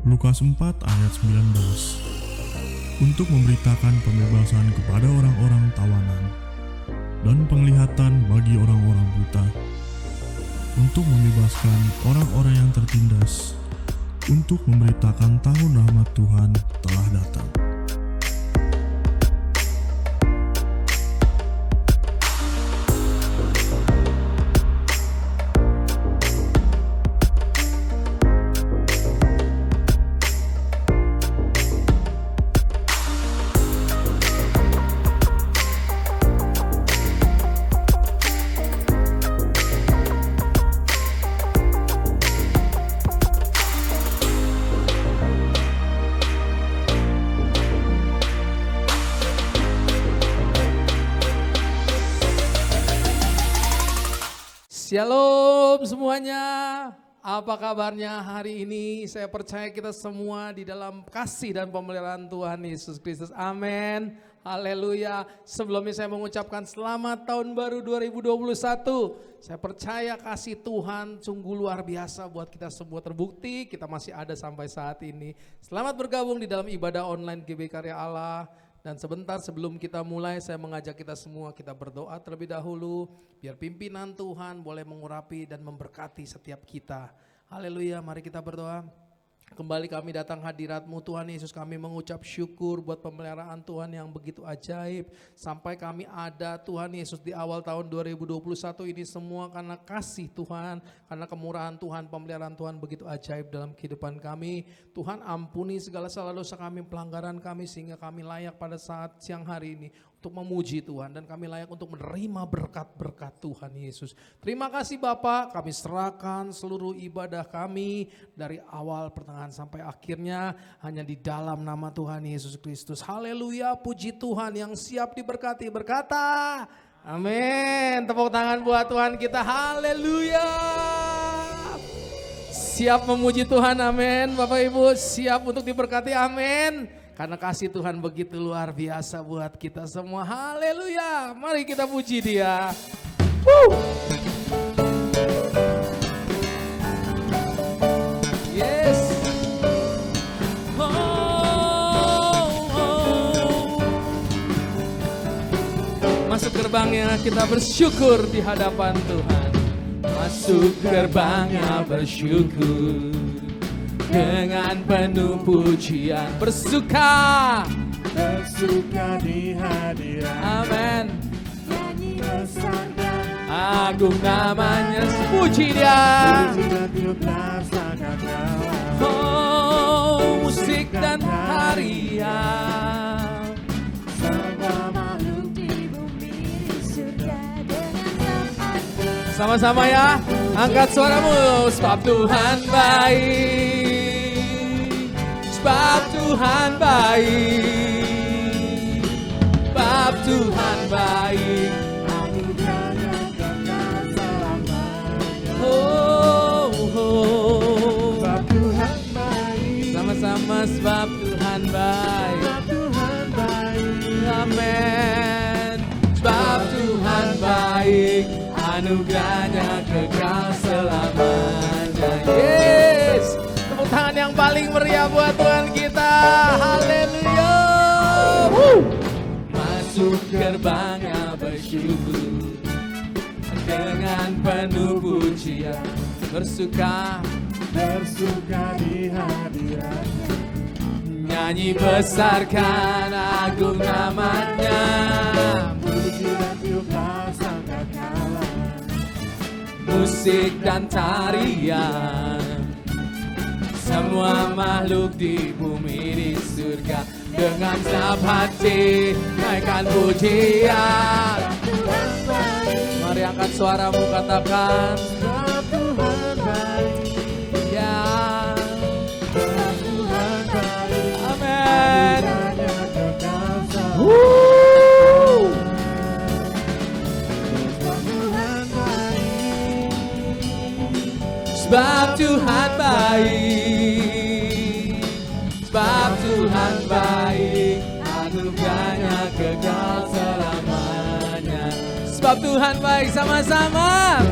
Lukas 4 ayat 19. Untuk memberitakan pembebasan kepada orang-orang tawanan dan penglihatan bagi orang-orang buta, untuk membebaskan orang-orang yang tertindas, untuk memberitakan tahun rahmat Tuhan telah datang. Shalom semuanya, apa kabarnya hari ini? Saya percaya kita semua di dalam kasih dan pemeliharaan Tuhan Yesus Kristus. Amin, haleluya. Sebelumnya saya mengucapkan selamat tahun baru 2021. Saya percaya kasih Tuhan sungguh luar biasa buat kita semua, terbukti kita masih ada sampai saat ini. Selamat bergabung di dalam ibadah online GB Karya Allah. Dan sebentar sebelum kita mulai, saya mengajak kita semua, kita berdoa terlebih dahulu, biar pimpinan Tuhan boleh mengurapi dan memberkati setiap kita. Haleluya, mari kita berdoa. Kembali kami datang hadirat-Mu Tuhan Yesus, kami mengucap syukur buat pemeliharaan Tuhan yang begitu ajaib. Sampai kami ada Tuhan Yesus di awal tahun 2021 ini semua karena kasih Tuhan, karena kemurahan Tuhan, pemeliharaan Tuhan begitu ajaib dalam kehidupan kami. Tuhan ampuni segala salah dosa kami, pelanggaran kami sehingga kami layak pada saat siang hari ini untuk memuji Tuhan dan kami layak untuk menerima berkat-berkat Tuhan Yesus. Terima kasih Bapa, kami serahkan seluruh ibadah kami dari awal pertengahan sampai akhirnya hanya di dalam nama Tuhan Yesus Kristus. Haleluya, puji Tuhan yang siap diberkati berkata amin. Tepuk tangan buat Tuhan kita, haleluya. Siap memuji Tuhan, amin. Bapak Ibu siap untuk diberkati, amin. Karena kasih Tuhan begitu luar biasa buat kita semua. Haleluya. Mari kita puji Dia. Yes. Masuk gerbangnya kita bersyukur di hadapan Tuhan. Masuk gerbangnya bersyukur. Dengan penuh pujian bersuka di hadirat. Amin. Nyanyi besar dan agung namanya, puji Dia. Oh, musik dan tarian. Semua makhluk di bumi di surga dengan semangat. Sama-sama ya, angkat suaramu. Sebab Tuhan baik. Sebab Tuhan baik, sebab Tuhan baik, anugerahnya kekal selamanya. Oh, oh. Sebab Tuhan baik, sama-sama sebab Tuhan baik, sebab Tuhan baik, amin. Sebab Tuhan baik, anugerahnya kekal selamanya. Yes. Tepuk tangan yang paling meriah buat Tuhan kita. Haleluya. Masuk gerbangnya bersyukur. Dengan penuh pujian. Bersuka di hadiratnya. Nyanyi besarkan agung namanya. Puji dan tiup sangkakala. Musik dan tarian. Semua makhluk di bumi di surga dengan senap hati naikkan pujian. Mari angkat suaramu katakan sebab Tuhan baik. Ya, sebab Tuhan baik. Amin. Sebab Tuhan baik, sebab Tuhan baik, anugerahnya kekal selamanya. Sebab Tuhan baik, sama-sama.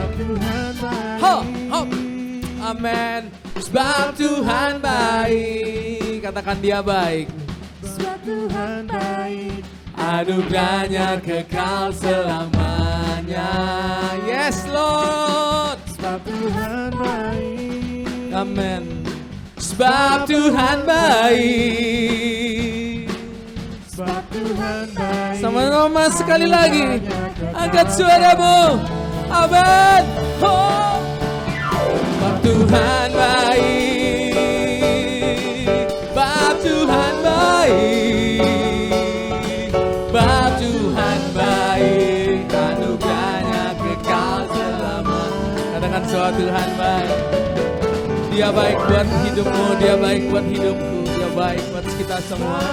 Ho, ho, amin. Sebab Tuhan baik. katakan dia baik. Sebab Tuhan baik, Anugerahnya kekal selamanya. Yes Lord. sebab Tuhan baik, Amen. Sebab Tuhan baik. sebab Tuhan baik. Sama-sama sekali lagi. Angkat suaramu. Amen. Oh. Sebab Tuhan baik. Sebab Tuhan baik. Sebab Tuhan baik. Anugerahnya kekal selamanya. Katakan sebab Tuhan baik. Dia baik buat hidupmu, dia baik buat hidupku, dia baik buat kita semua.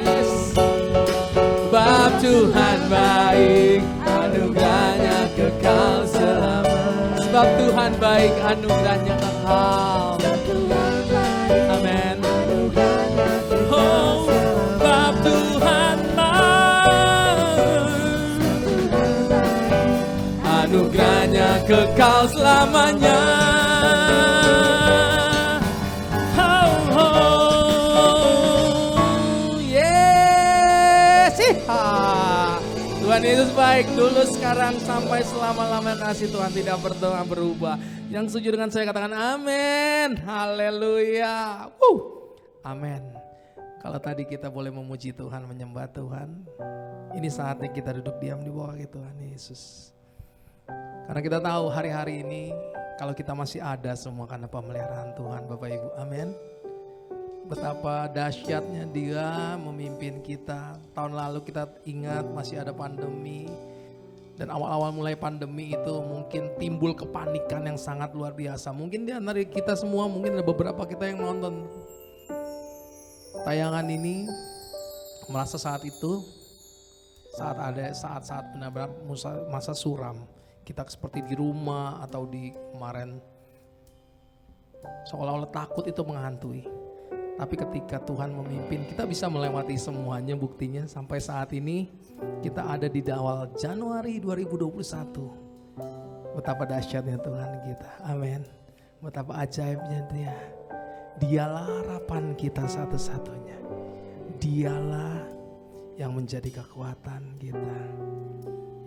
Yes. Sebab Tuhan baik, anugerahnya kekal selamanya. Sebab Tuhan baik, anugerahnya kekal. Amen. Oh, sebab Tuhan baik, anugerahnya kekal selamanya. Tuhan Yesus baik dulu, sekarang, sampai selama-lamanya. Kasih Tuhan tidak pernah berubah. Yang setuju dengan saya katakan amin. Haleluya. Amin. Kalau tadi kita boleh memuji Tuhan, menyembah Tuhan, ini saatnya kita duduk diam di bawah Tuhan Yesus. Karena kita tahu hari-hari ini kalau kita masih ada semua karena pemeliharaan Tuhan Bapak Ibu. Amin. Betapa dahsyatnya Dia memimpin kita. Tahun lalu kita ingat masih ada pandemi. Dan awal-awal mulai pandemi itu mungkin timbul kepanikan yang sangat luar biasa. Mungkin di antara kita semua, mungkin ada beberapa kita yang nonton tayangan ini merasa saat itu, saat ada saat-saat benar-benar masa suram. Kita seperti di rumah atau di kemarin seolah-olah takut itu menghantui. Tapi ketika Tuhan memimpin, kita bisa melewati semuanya. Buktinya sampai saat ini kita ada di awal Januari 2021. Betapa dahsyatnya Tuhan kita. Amin. Betapa ajaibnya Dia. Dialah harapan kita satu-satunya. Dialah yang menjadi kekuatan kita.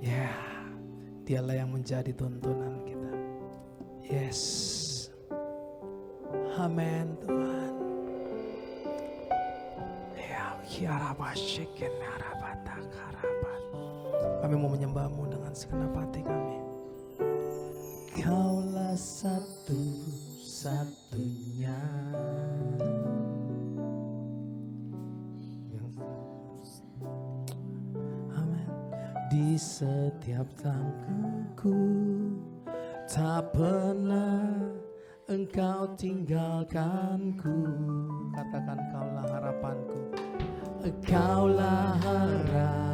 Ya, Dialah yang menjadi tuntunan kita. Yes. Amin Tuhan. Kami mau menyembah-Mu dengan segenap hati kami. Kaulah satu-satunya Amin. Di setiap langkahku tak pernah Engkau tinggalkanku. Katakan Kaulah harapanku. Kaulah harapanku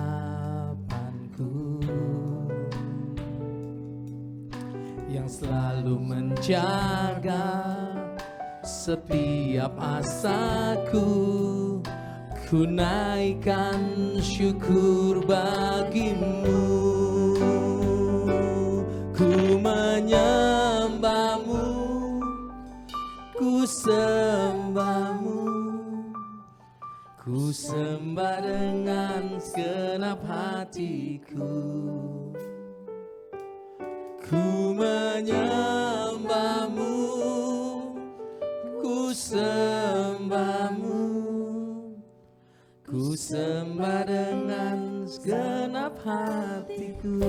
yang selalu menjaga setiap asaku. Ku naikkan syukur bagimu. Ku menyembah-Mu, ku sembah-Mu. Ku sembah dengan segenap hatiku. Ku menyembah-Mu, ku sembah-Mu. Ku sembah dengan segenap hatiku.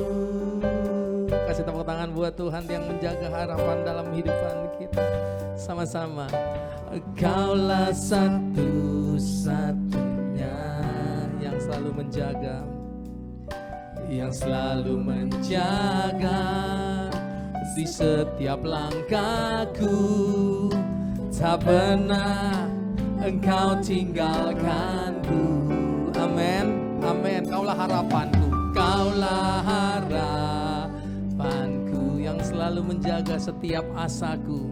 Kasih tepuk tangan buat Tuhan yang menjaga harapan dalam kehidupan kita. Sama-sama. Kaulah satu-satunya yang selalu menjaga, yang selalu menjaga di setiap langkahku. Tak pernah Engkau tinggalkanku. Amin, amin. Kaulah harapanku, Kaulah harapanku yang selalu menjaga setiap asaku,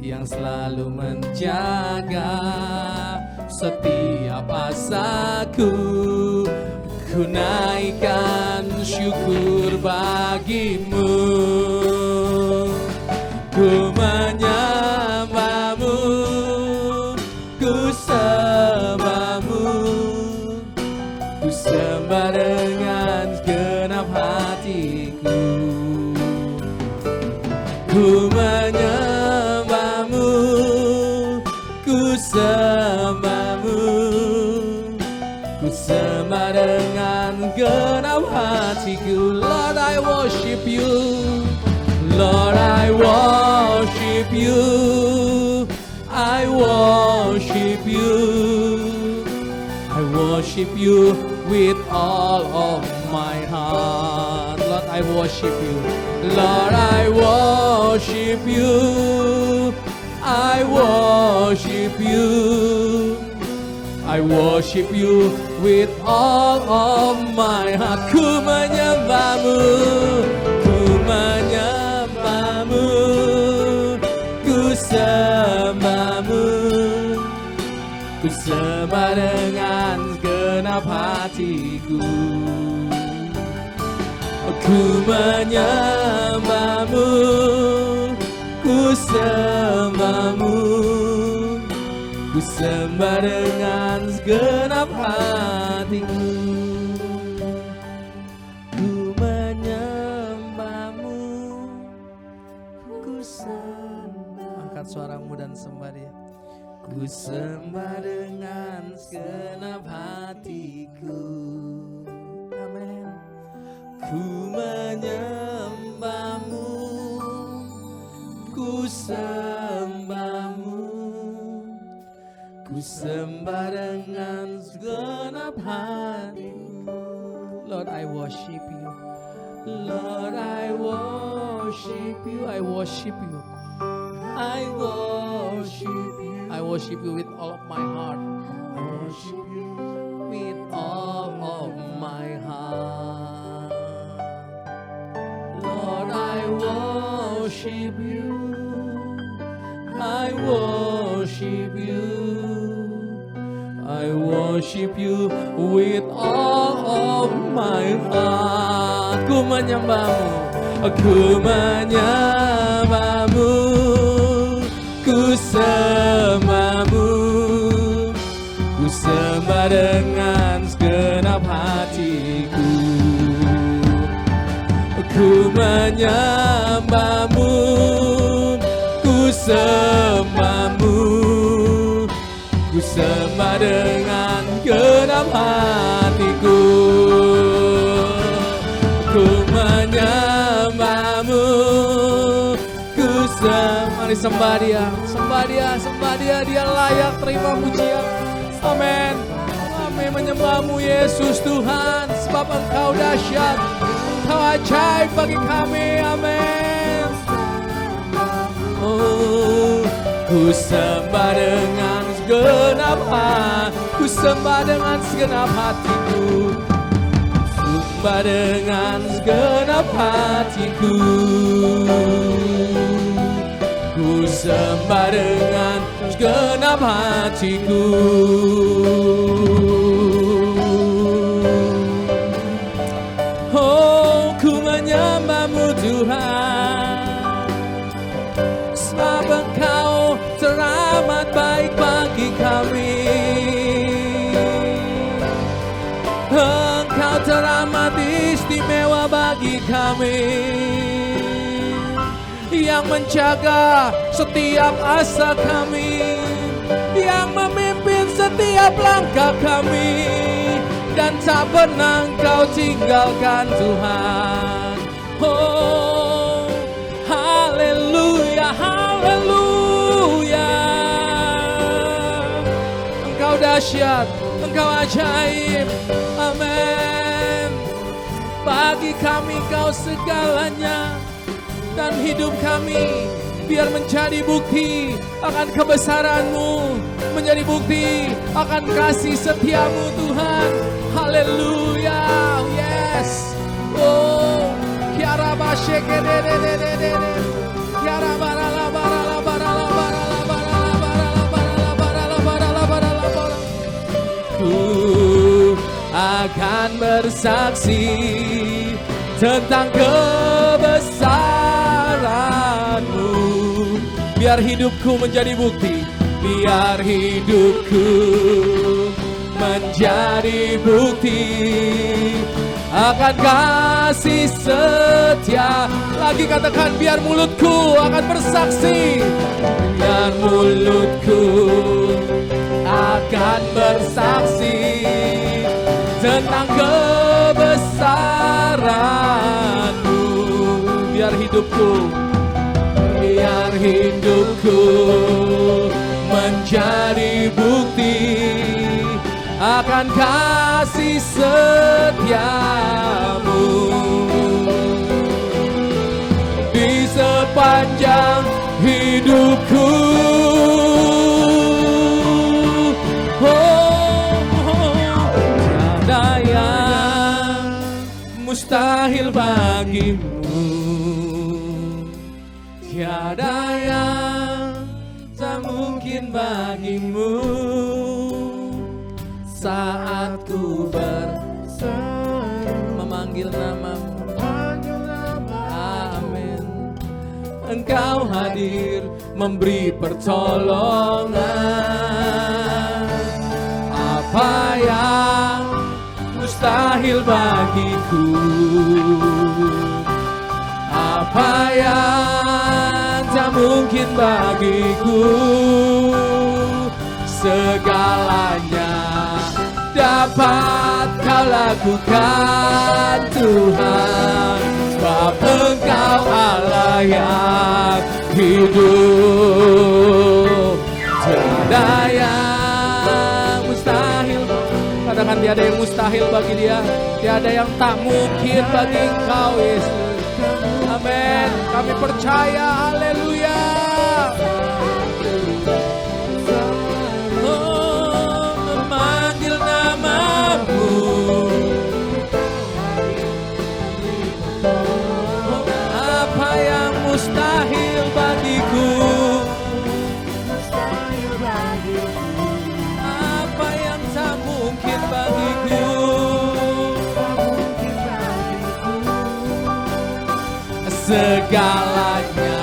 yang selalu menjaga setiap asaku. Ku naikkan syukur bagimu. Ku menyembah-Mu, ku sembahmu, ku sembah dengan genap hatiku. Lord, I worship you, Lord, I worship you, I worship you, I worship you with all of my heart. Lord, I worship you, Lord, I worship you, I worship you, I worship you with all of my heart. Ku menyembahmu, ku menyembahmu, ku sembahmu, ku sembah dengan genap hatiku. Ku menyembahmu, ku sembahmu, ku sembah dengan segenap hatiku. Ku menyembahmu, ku sembah. Angkat suaramu dan sembah dia. Ku sembah dengan segenap hatiku. Amin. Ku menyembahmu, ku sembahmu, ku sembah dengan segenap hatiku. Lord, I worship you, Lord, I worship you, I worship you, I worship you, I worship you with all of my heart. I worship you with all of my heart. Lord, I worship you, I worship you, I worship you with all of my heart. Ku menyembahmu, ku menyembahmu, ku sembahmu, ku sembah dengan segenap hatiku. Ku menyembahmu, ku sembahmu, ku sembah dengan genap hatiku. Ku menyembahmu, ku sembah. Mari sembah dia, sembah dia, sembah dia. Dia layak terima pujian. Amin. Kami menyembahmu Yesus Tuhan, sebab Engkau dahsyat, Engkau ajaib bagi kami. Amin. Oh, ku sembah dengan segenap hati, ku sembah dengan segenap hatiku, sembah dengan segenap hatiku, ku sembah dengan segenap hatiku. Oh, ku menyembahmu Tuhan, sebab Engkau teramat baik bagi kami. Engkau teramat istimewa bagi kami, yang menjaga setiap asa kami, yang memimpin setiap langkah kami, dan tak pernah Engkau tinggalkan Tuhan. Oh, haleluya, haleluya. Engkau dahsyat, Engkau ajaib. Amin. Bagi kami Engkau segalanya, dan hidup kami biar menjadi bukti akan kebesaran-Mu, menjadi bukti akan kasih setia-Mu Tuhan. Haleluya. Yes. Oh, kiara basyeke de de de de de de. Kiara barala barala barala barala barala barala barala barala barala barala barala. Ku akan bersaksi tentang kebesaran-Mu, biar hidupku menjadi bukti, biar hidupku menjadi bukti akan kasih setia. Lagi katakan, biar mulutku akan bersaksi, biar mulutku dan bersaksi tentang kebesaran-Mu. Biar hidupku menjadi bukti akan kasih setia-Mu di sepanjang hidupku. Tiada yang mustahil bagimu, tiada yang tak mungkin bagimu. Saat ku memanggil nama-Mu, amin. Engkau hadir memberi pertolongan. Apa yang mustahil bagiku, apa yang tak mungkin bagiku, segalanya dapat Kau lakukan Tuhan, sebab Engkau Allah yang hidup. Tiada yang mustahil, katakan tiada yang mustahil bagi Dia, tiada yang tak mungkin bagi Engkau Yesus. Amin. Kami percaya, haleluya. Memanggil nama-Mu, apa yang mustahil bagiku, apa yang tak mungkin bagiku, segalanya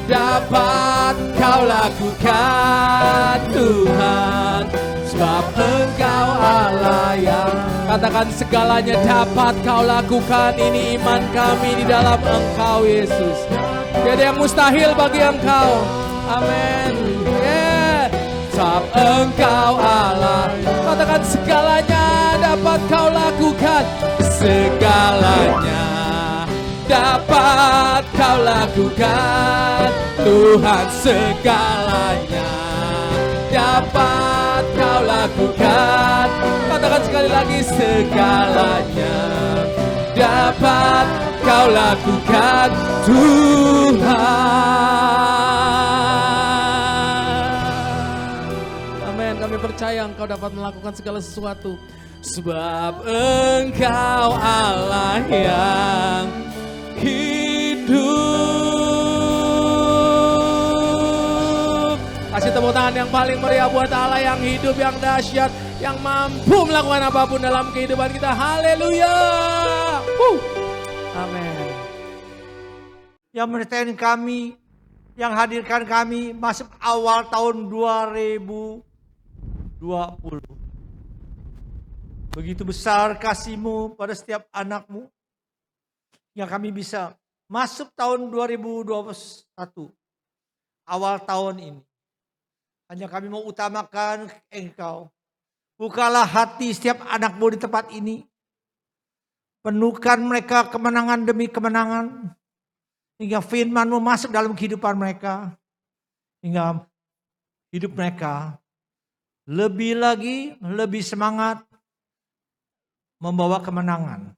dapat Kau lakukan Tuhan, sebab Engkau Allah yang, katakan segalanya dapat Kau lakukan. Ini iman kami di dalam Engkau Yesus. Tiada yang mustahil bagi Engkau. Amin. Yeah. Sebab Engkau Allah, katakan segalanya dapat Kau lakukan. Segalanya dapat Kau lakukan Tuhan, segalanya dapat Kau lakukan. Katakan sekali lagi, segalanya dapat Kau lakukan Tuhan. Amin. Kami percaya Engkau dapat melakukan segala sesuatu, sebab Engkau Allah yang hidup. Kasih tepuk tangan yang paling meriah buat Allah yang hidup, yang dahsyat, yang mampu melakukan apapun dalam kehidupan kita. Haleluya. Amin. Yang menyertai kami, yang hadirkan kami masuk awal tahun 2020. Begitu besar kasih-Mu pada setiap anak-Mu, yang kami bisa masuk tahun 2021, awal tahun ini. Hanya kami mau utamakan Engkau. Bukalah hati setiap anak-Mu di tempat ini. Penuhkan mereka kemenangan demi kemenangan. Hingga firman-Mu masuk dalam kehidupan mereka. Hingga hidup mereka lebih lagi, lebih semangat membawa kemenangan.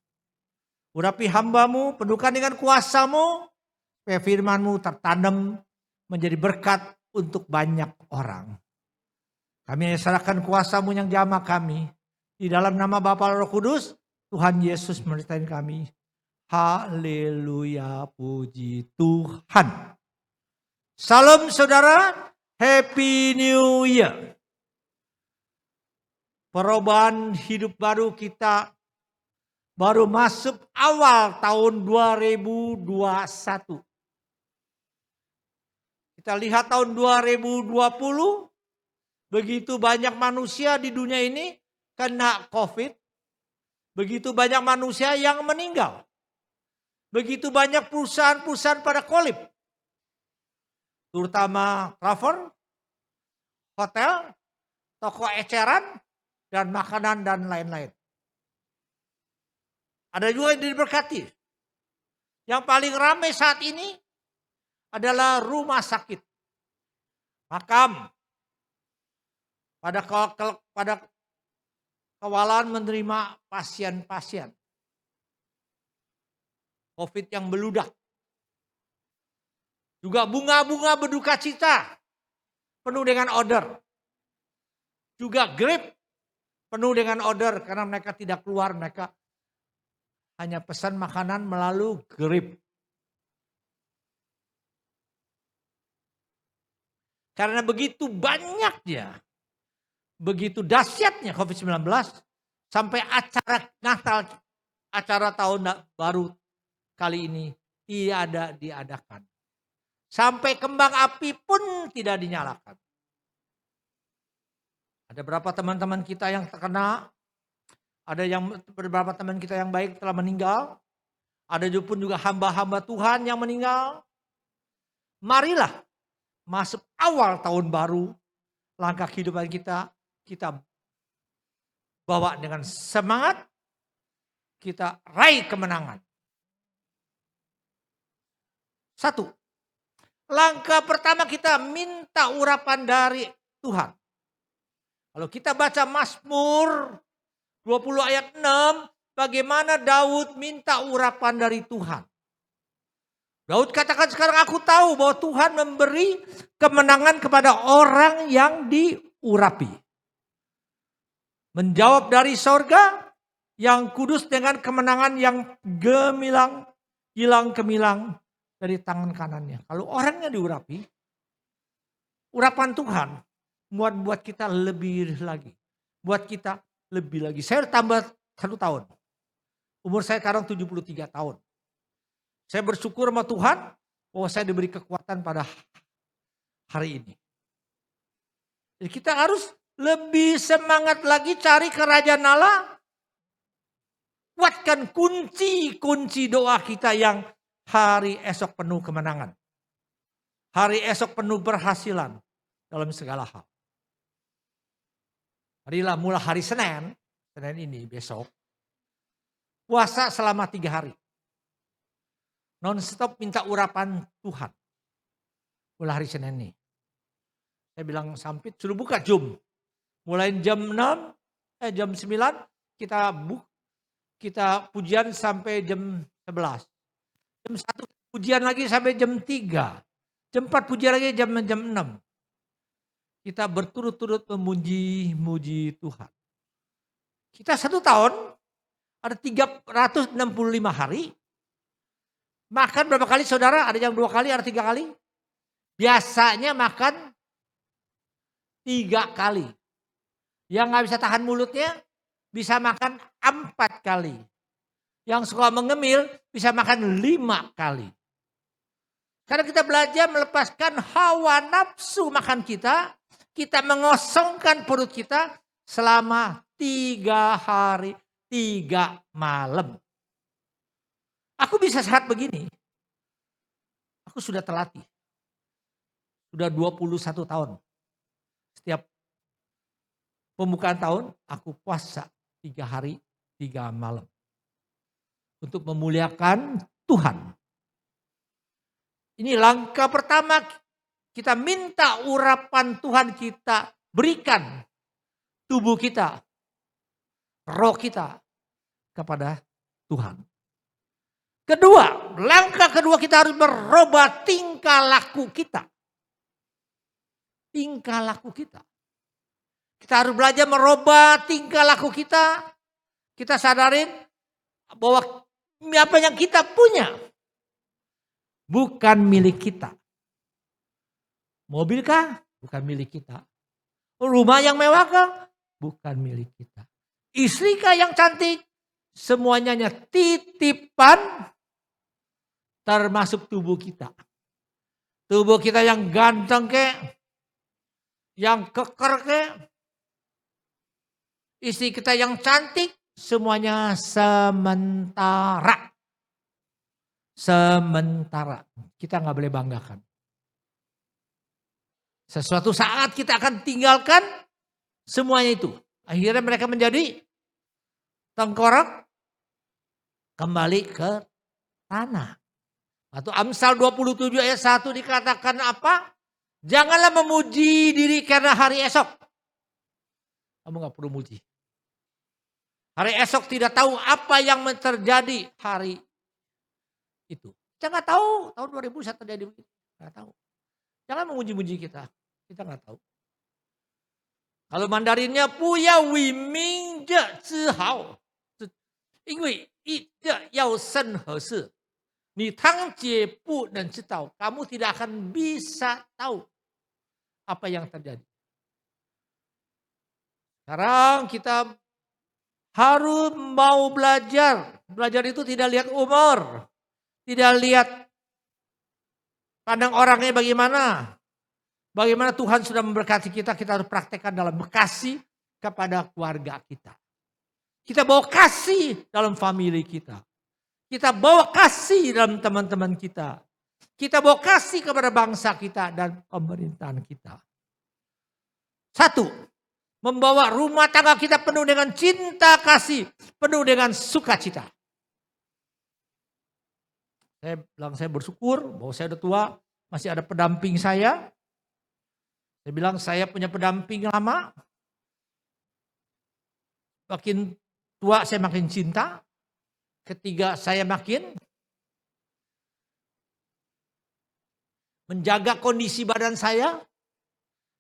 Urapi hamba-Mu, penuhkan dengan kuasa-Mu, supaya firman-Mu tertanam menjadi berkat untuk banyak orang. Kami serahkan kuasa-Mu yang jamah kami. Di dalam nama Bapa Roh Kudus, Tuhan Yesus menyertai kami. Haleluya, puji Tuhan. Salam saudara, Happy New Year. Perubahan hidup baru kita baru masuk awal tahun 2021. Kita lihat tahun 2020, begitu banyak manusia di dunia ini kena COVID. Begitu banyak manusia yang meninggal. Begitu banyak perusahaan-perusahaan pada kolip. Terutama travel, hotel, toko eceran, dan makanan dan lain-lain. Ada juga yang diberkati. Yang paling ramai saat ini adalah rumah sakit, makam, pada kawalan menerima pasien-pasien COVID yang beludak. Juga bunga-bunga berduka cita penuh dengan order. Juga Grab penuh dengan order karena mereka tidak keluar, mereka hanya pesan makanan melalui Grab. Karena begitu banyaknya, begitu dahsyatnya COVID-19, sampai acara Natal, acara tahun baru kali ini tidak diadakan. Sampai kembang api pun tidak dinyalakan. Ada berapa teman-teman kita yang terkena, ada beberapa teman kita yang baik telah meninggal, ada pun juga hamba-hamba Tuhan yang meninggal. Marilah masuk awal tahun baru, langkah kehidupan kita bawa dengan semangat, kita raih kemenangan. 1. Langkah pertama kita minta urapan dari Tuhan. Kalau kita baca Mazmur 20 ayat 6, bagaimana Daud minta urapan dari Tuhan. Daud katakan, sekarang aku tahu bahwa Tuhan memberi kemenangan kepada orang yang diurapi. Menjawab dari sorga yang kudus dengan kemenangan yang gemilang, hilang gemilang dari tangan kanannya. Kalau orangnya diurapi, urapan Tuhan buat kita lebih lagi. Buat kita lebih lagi. Saya tambah 1 tahun. Umur saya sekarang 73 tahun. Saya bersyukur sama Tuhan bahwa saya diberi kekuatan pada hari ini. Jadi kita harus lebih semangat lagi cari kerajaan Allah. Kuatkan kunci doa kita yang hari esok penuh kemenangan. Hari esok penuh berhasilan dalam segala hal. Marilah mulai hari Senin ini besok. Puasa selama 3 hari. Non-stop minta urapan Tuhan. Mulai hari Senin ini. Saya bilang Sampit suruh buka Zoom. Mulai jam 9 kita pujian sampai jam 11. Jam 1 pujian lagi sampai jam 3. Jam 4 pujian lagi jam 6. Kita berturut-turut memuji Tuhan. Kita 1 tahun ada 365 hari. Makan berapa kali saudara? Ada yang 2 kali, ada 3 kali. Biasanya makan 3 kali. Yang gak bisa tahan mulutnya bisa makan 4 kali. Yang suka mengemil bisa makan 5 kali. Karena kita belajar melepaskan hawa nafsu makan kita. Kita mengosongkan perut kita selama 3 hari, 3 malam. Aku bisa sehat begini. Aku sudah terlatih. Sudah 21 tahun. Setiap pembukaan tahun aku puasa 3 hari, 3 malam. Untuk memuliakan Tuhan. Ini langkah pertama, kita minta urapan Tuhan, kita berikan tubuh kita, roh kita kepada Tuhan. Kedua, langkah kedua kita harus merubah tingkah laku kita. Tingkah laku kita. Kita harus belajar merubah tingkah laku kita. Kita sadarin bahwa apa yang kita punya bukan milik kita. Mobil kah? Bukan milik kita. Rumah yang mewah kah? Bukan milik kita. Istri kah yang cantik? Semuanya hanya titipan, termasuk tubuh kita. Tubuh kita yang ganteng kek, yang keker kek, istri kita yang cantik, semuanya sementara. Sementara. Kita gak boleh banggakan. Sesuatu saat kita akan tinggalkan Semuanya itu. Akhirnya mereka menjadi tengkorak kembali ke tanah. Atau Amsal 27 ayat 1 dikatakan apa? Janganlah memuji diri karena hari esok. Kamu gak perlu muji. Hari esok tidak tahu apa yang terjadi hari itu. Kita gak tahu tahun 2000 bisa terjadi begitu. Gak tahu. Jangan memuji-muji kita. Kita gak tahu. Kalau Mandarinnya 不要为明日自豪，因为一日要生何事。你堂姐不能知道, kamu tidak akan bisa tahu apa yang terjadi. Sekarang kita harus mau belajar. Belajar itu tidak lihat umur, tidak lihat pandang orangnya bagaimana. Bagaimana Tuhan sudah memberkati kita, kita harus praktekkan dalam kasih kepada keluarga kita. Kita bawa kasih dalam family kita. Kita bawa kasih dalam teman-teman kita. Kita bawa kasih kepada bangsa kita dan pemerintahan kita. 1. Membawa rumah tangga kita penuh dengan cinta kasih. Penuh dengan sukacita. Saya bersyukur bahwa saya udah tua. Masih ada pendamping saya. Saya bilang saya punya pendamping lama. Makin tua saya makin cinta. Ketiga saya makin menjaga kondisi badan saya.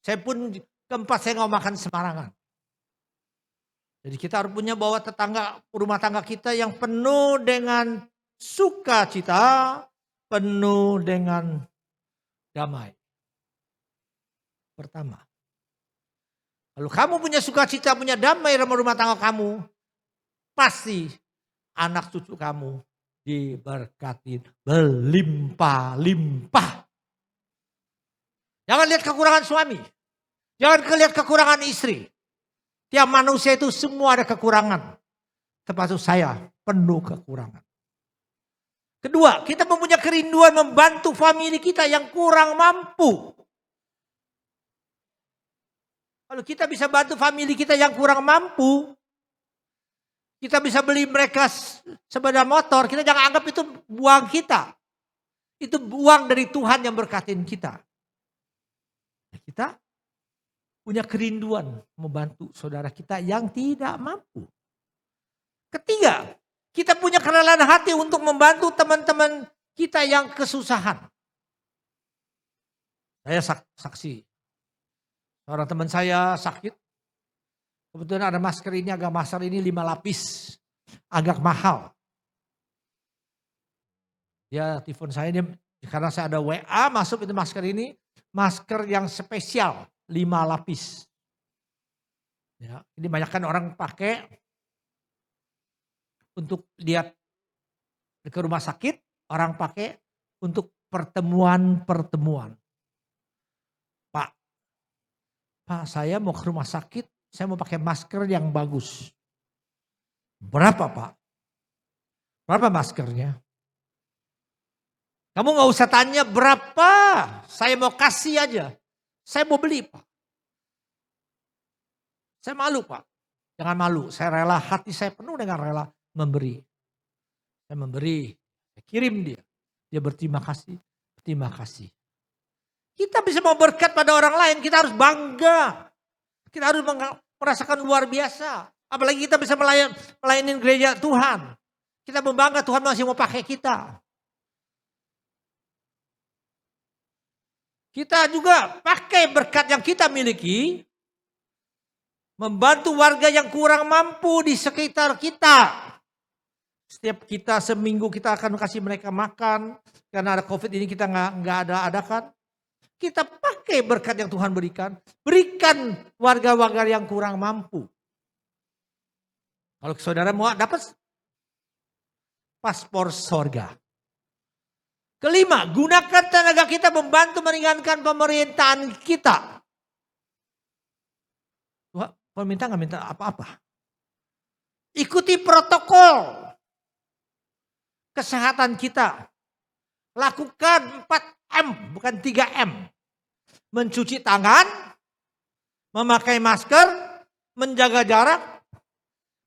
Saya pun keempat saya nggak makan sembarangan. Jadi kita harus punya bawa rumah tangga kita yang penuh dengan sukacita, penuh dengan damai. Pertama, kalau kamu punya sukacita, punya damai dalam rumah tangga kamu, pasti anak cucu kamu diberkati berlimpah-limpah. Jangan lihat kekurangan suami. Jangan lihat kekurangan istri. Tiap manusia itu semua ada kekurangan. Termasuk saya penuh kekurangan. Kedua, kita mempunyai kerinduan membantu famili kita yang kurang mampu. Kalau kita bisa bantu famili kita yang kurang mampu, kita bisa beli mereka sepeda motor, kita jangan anggap itu uang kita. Itu uang dari Tuhan yang berkatin kita. Kita punya kerinduan membantu saudara kita yang tidak mampu. Ketiga, kita punya kerelaan hati untuk membantu teman-teman kita yang kesusahan. Saya saksi. Seorang teman saya sakit. Kebetulan ada masker ini, masker ini 5 lapis. Agak mahal. Dia telepon saya, karena saya ada WA masuk itu masker ini. Masker yang spesial, 5 lapis. Ya, ini banyak kan orang pakai untuk lihat ke rumah sakit. Orang pakai untuk pertemuan-pertemuan. Pak, saya mau ke rumah sakit. Saya mau pakai masker yang bagus. Berapa Pak? Berapa maskernya? Kamu gak usah tanya berapa. Saya mau kasih aja. Saya mau beli Pak. Saya malu Pak. Jangan malu. Saya rela, hati saya penuh dengan rela memberi. Saya memberi. Saya kirim dia. Dia berterima kasih. Terima kasih. Kita bisa mau berkat pada orang lain. Kita harus bangga. Kita harus merasakan luar biasa. Apalagi kita bisa melayani gereja Tuhan. Kita membangga Tuhan masih mau pakai kita. Kita juga pakai berkat yang kita miliki. Membantu warga yang kurang mampu di sekitar kita. Setiap kita seminggu kita akan kasih mereka makan. Karena ada COVID ini kita nggak ada adakan. Kita pakai berkat yang Tuhan berikan. Berikan warga-warga yang kurang mampu. Kalau saudara mau dapat paspor sorga. Kelima, gunakan tenaga kita membantu meringankan pemerintahan kita. Tuhan, pemerintah nggak minta apa-apa. Ikuti protokol kesehatan kita. Lakukan 4M, bukan 3M. Mencuci tangan, memakai masker, menjaga jarak,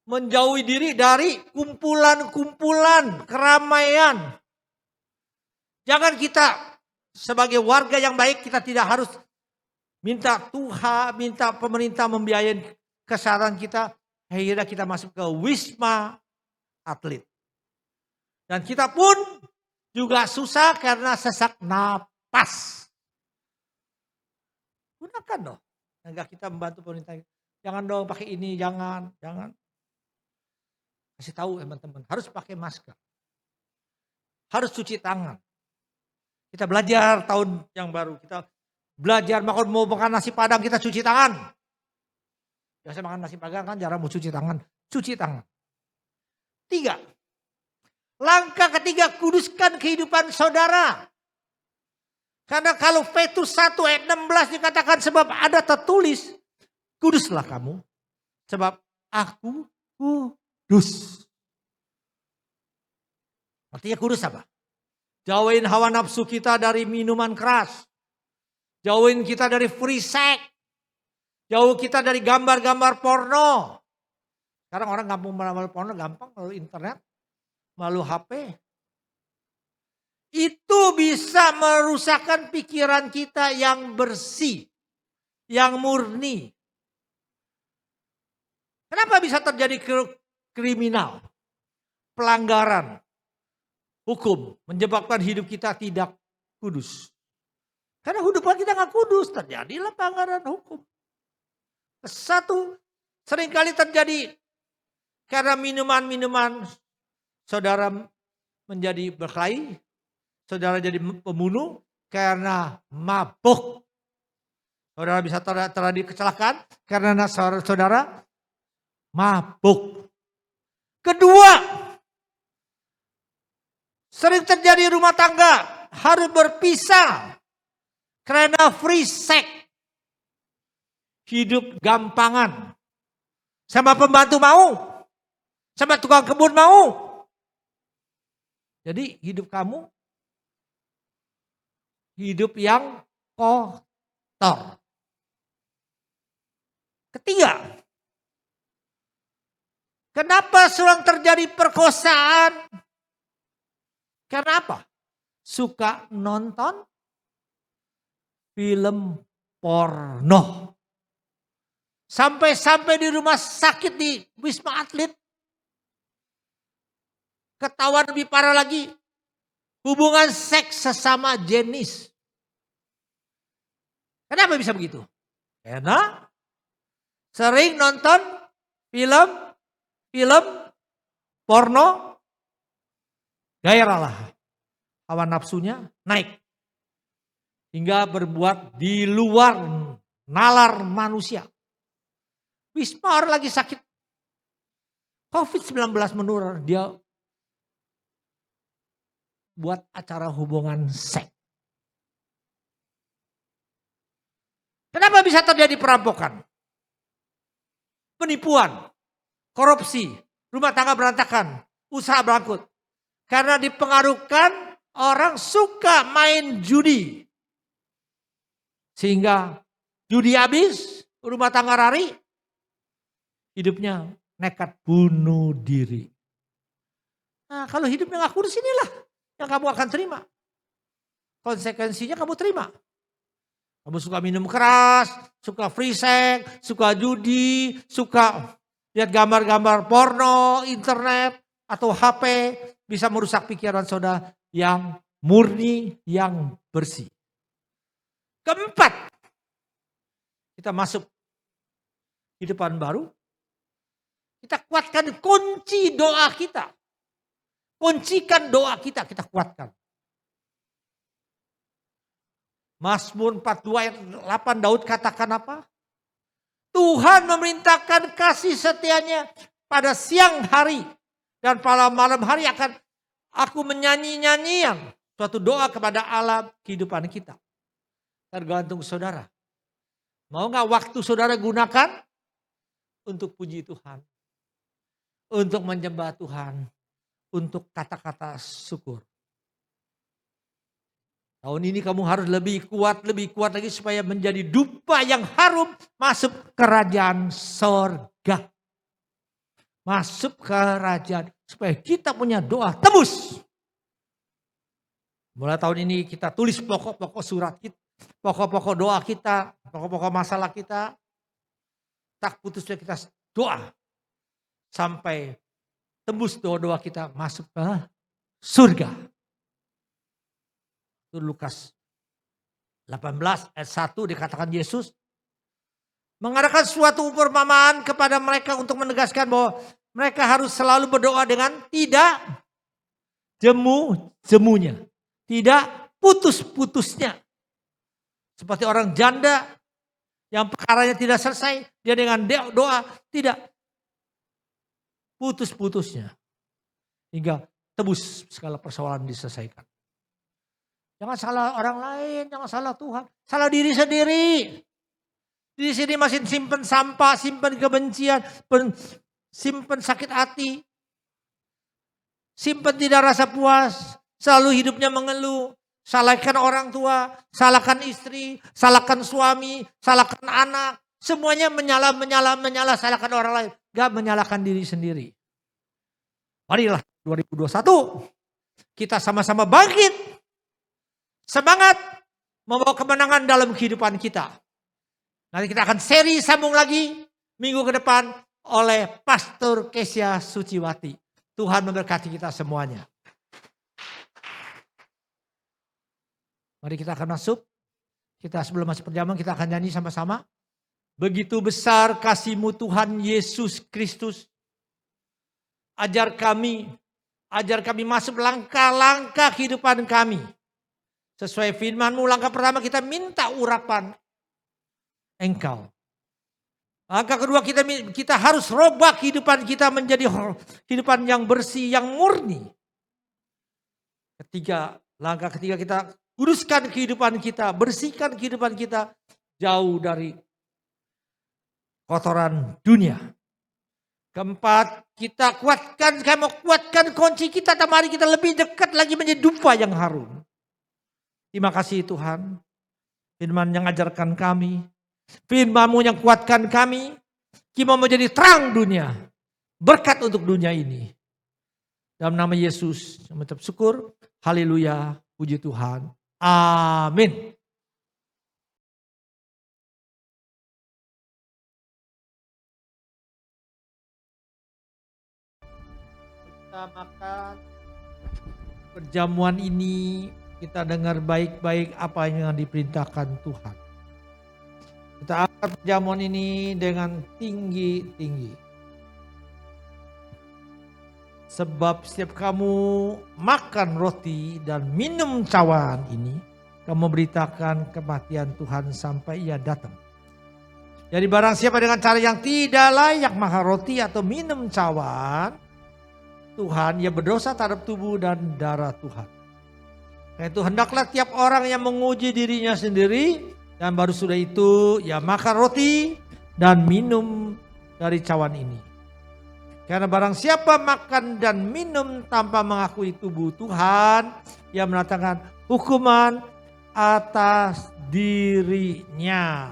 menjauhi diri dari kumpulan-kumpulan keramaian. Jangan kita sebagai warga yang baik, kita tidak harus minta Tuhan, minta pemerintah membiayai kesehatan kita. Akhirnya kita masuk ke Wisma Atlet. Dan kita pun juga susah karena sesak napas. Gunakan dong. Enggak kita membantu pemerintah. Jangan dong pakai ini, jangan. Kasih tahu teman-teman, harus pakai masker. Harus cuci tangan. Kita belajar tahun yang baru. Kita belajar mau makan nasi padang, kita cuci tangan. Biasa makan nasi padang kan jarang mau cuci tangan. Cuci tangan. 3. Langkah ketiga, kuduskan kehidupan saudara. Karena kalau Petrus 1 ayat 16 dikatakan sebab ada tertulis, kuduslah kamu sebab aku kudus. Artinya kudus apa? Jauhin hawa nafsu kita dari minuman keras. Jauhin kita dari free sex. Jauh kita dari gambar-gambar porno. Sekarang orang gampang melalui porno, gampang melalui internet, melalui HP. Itu bisa merusakkan pikiran kita yang bersih, yang murni. Kenapa bisa terjadi kriminal, pelanggaran hukum, menyebabkan hidup kita tidak kudus? Karena hidup kita nggak kudus, terjadilah pelanggaran hukum. Satu, seringkali terjadi karena minuman-minuman, saudara menjadi berkelahi, saudara jadi pembunuh karena mabuk. Saudara bisa terjadi kecelakaan karena saudara mabuk. Kedua, sering terjadi rumah tangga harus berpisah karena free sex. Hidup gampangan. Sama pembantu mau. Sama tukang kebun mau. Jadi hidup kamu hidup yang kotor. Ketiga, kenapa sering terjadi perkosaan? Karena apa? Suka nonton film porno. Sampai-sampai di rumah sakit di Wisma Atlet. Ketahuan lebih parah lagi. Hubungan seks sesama jenis. Kenapa bisa begitu? Karena sering nonton film porno. Gairahlah. Hawa nafsunya naik. Hingga berbuat di luar nalar manusia. Wisma orang lagi sakit. COVID-19 menular, dia buat acara hubungan seks. Kenapa bisa terjadi perampokan? Penipuan, korupsi, rumah tangga berantakan, usaha bangkrut. Karena dipengaruhkan orang suka main judi. Sehingga judi habis, rumah tangga rari, hidupnya nekat bunuh diri. Nah, kalau hidupnya gak kudus, inilah yang kamu akan terima. Konsekuensinya kamu terima. Kamu suka minum keras, suka free sex, suka judi, suka lihat gambar-gambar porno, internet, atau HP. Bisa merusak pikiran saudara yang murni, yang bersih. Keempat, kita masuk kehidupan baru. Kita kuatkan kunci doa kita. Kuncikan doa kita, kita kuatkan. Mazmur 42 ayat 8 Daud katakan apa? Tuhan memerintahkan kasih setianya pada siang hari. Dan pada malam hari akan aku menyanyi-nyanyian suatu doa kepada Allah kehidupan kita. Tergantung saudara. Mau gak waktu saudara gunakan untuk puji Tuhan? Untuk menyembah Tuhan, untuk kata-kata syukur. Tahun ini kamu harus lebih kuat lagi supaya menjadi dupa yang harum masuk kerajaan sorga. Masuk kerajaan supaya kita punya doa tebus. Mulai tahun ini kita tulis pokok-pokok surat kita, pokok-pokok doa kita, pokok-pokok masalah kita. Tak putusnya kita doa sampai tembus doa-doa kita masuk ke surga. Itu Lukas 18 ayat 1 dikatakan Yesus mengadakan suatu perumpamaan kepada mereka untuk menegaskan bahwa mereka harus selalu berdoa dengan tidak jemu-jemunya. Tidak putus-putusnya. Seperti orang janda yang perkaranya tidak selesai. Dia dengan doa tidak putus-putusnya. Hingga tebus segala persoalan diselesaikan. Jangan salah orang lain, jangan salah Tuhan. Salah diri sendiri. Di sini masih simpen sampah, simpen kebencian, simpen sakit hati. Simpen tidak rasa puas, selalu hidupnya mengeluh. Salahkan orang tua, salahkan istri, salahkan suami, salahkan anak. Semuanya menyala, salahkan orang lain. Gak menyalahkan diri sendiri. Marilah 2021 kita sama-sama bangkit. Semangat membawa kemenangan dalam kehidupan kita. Nanti kita akan seri sambung lagi minggu ke depan oleh Pastor Kesia Suciwati. Tuhan memberkati kita semuanya. Mari kita akan masuk. Kita sebelum masuk perjamuan kita akan nyanyi sama-sama. Begitu besar kasih-Mu Tuhan Yesus Kristus. Ajar kami masuk langkah-langkah kehidupan kami. Sesuai firman-Mu, langkah pertama kita minta urapan Engkau. Langkah kedua kita harus robah kehidupan kita menjadi kehidupan yang bersih, yang murni. Langkah ketiga kita kuduskan kehidupan kita, bersihkan kehidupan kita jauh dari kotoran dunia. Keempat, kami mau kuatkan kunci kita, mari kita lebih dekat lagi menjadi dupa yang harum. Terima kasih Tuhan, firman yang ajarkan kami, firman-Mu yang kuatkan kami, kita mau menjadi terang dunia, berkat untuk dunia ini. Dalam nama Yesus, mengucap syukur, haleluya, puji Tuhan, amin. Kita makan perjamuan ini. Kita dengar baik-baik apa yang diperintahkan Tuhan. Kita angkat perjamuan ini dengan tinggi-tinggi. Sebab setiap kamu makan roti dan minum cawan ini, kamu beritakan kematian Tuhan sampai Ia datang. Jadi barang siapa dengan cara yang tidak layak makan roti atau minum cawan Tuhan, ia berdosa terhadap tubuh dan darah Tuhan. Karena itu hendaklah tiap orang yang menguji dirinya sendiri dan baru sudah itu ia makan roti dan minum dari cawan ini. Karena barang siapa makan dan minum tanpa mengakui tubuh Tuhan, ia mendatangkan hukuman atas dirinya.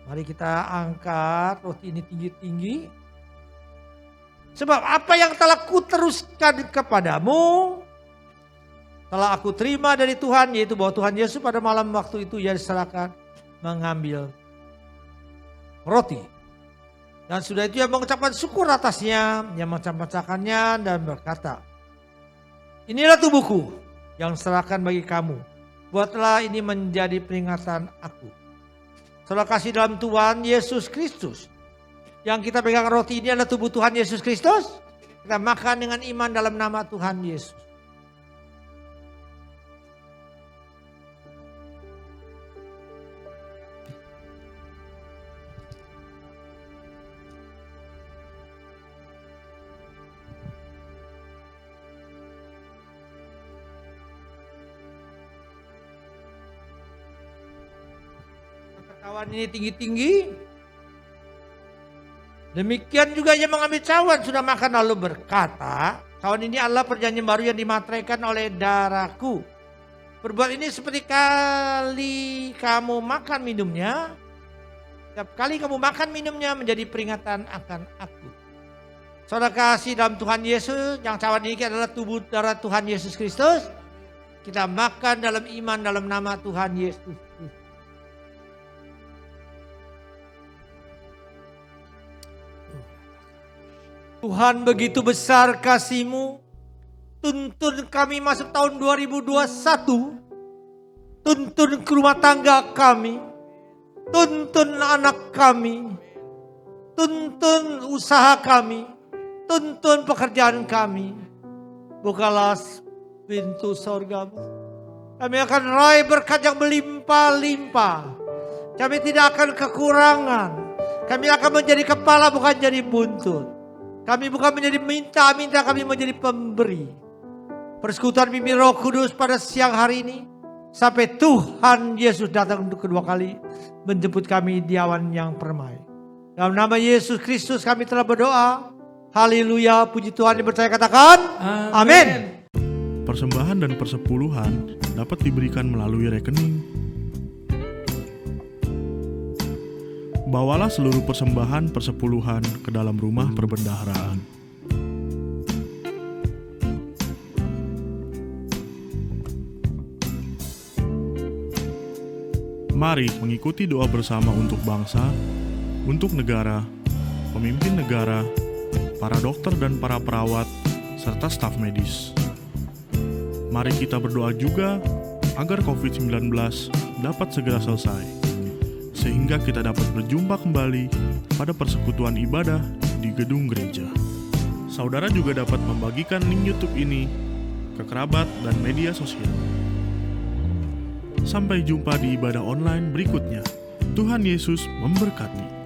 Mari kita angkat roti ini tinggi-tinggi. Sebab apa yang telah kuteruskan kepadamu telah aku terima dari Tuhan, yaitu bahwa Tuhan Yesus pada malam waktu itu ia diserahkan mengambil roti. Dan sudah itu ia mengucapkan syukur atasnya, ia memecah-mecahkannya dan berkata, inilah tubuhku yang serahkan bagi kamu. Buatlah ini menjadi peringatan aku. Saudara kasih dalam Tuhan Yesus Kristus. Yang kita pegang roti ini adalah tubuh Tuhan Yesus Kristus. Kita makan dengan iman dalam nama Tuhan Yesus. Cawan ini tinggi-tinggi. Demikian juga ia mengambil cawan sudah makan lalu berkata, cawan ini adalah perjanjian baru yang dimateraikan oleh darahku. Berbuat ini seperti kali kamu makan minumnya. Setiap kali kamu makan minumnya menjadi peringatan akan aku. Saudara kasih dalam Tuhan Yesus, yang cawan ini adalah tubuh darah Tuhan Yesus Kristus. Kita makan dalam iman dalam nama Tuhan Yesus. Tuhan begitu besar kasih-Mu. Tuntun kami masuk tahun 2021. Tuntun ke rumah tangga kami. Tuntun anak kami. Tuntun usaha kami. Tuntun pekerjaan kami. Bukalah pintu sorga-Mu. Kami akan raih berkat yang melimpah-limpah. Kami tidak akan kekurangan. Kami akan menjadi kepala bukan jadi buntut. Kami bukan menjadi minta-minta, kami menjadi pemberi. Persekutuan pimpin Roh Kudus pada siang hari ini. Sampai Tuhan Yesus datang untuk kedua kali. Menjemput kami di awan yang permai. Dalam nama Yesus Kristus kami telah berdoa. Haleluya, puji Tuhan yang percaya katakan. Amin. Persembahan dan persepuluhan dapat diberikan melalui rekening. Bawalah seluruh persembahan persepuluhan ke dalam rumah perbendaharaan. Mari mengikuti doa bersama untuk bangsa, untuk negara, pemimpin negara, para dokter dan para perawat, serta staf medis. Mari kita berdoa juga agar COVID-19 dapat segera selesai, sehingga kita dapat berjumpa kembali pada persekutuan ibadah di gedung gereja. Saudara juga dapat membagikan link YouTube ini ke kerabat dan media sosial. Sampai jumpa di ibadah online berikutnya. Tuhan Yesus memberkati.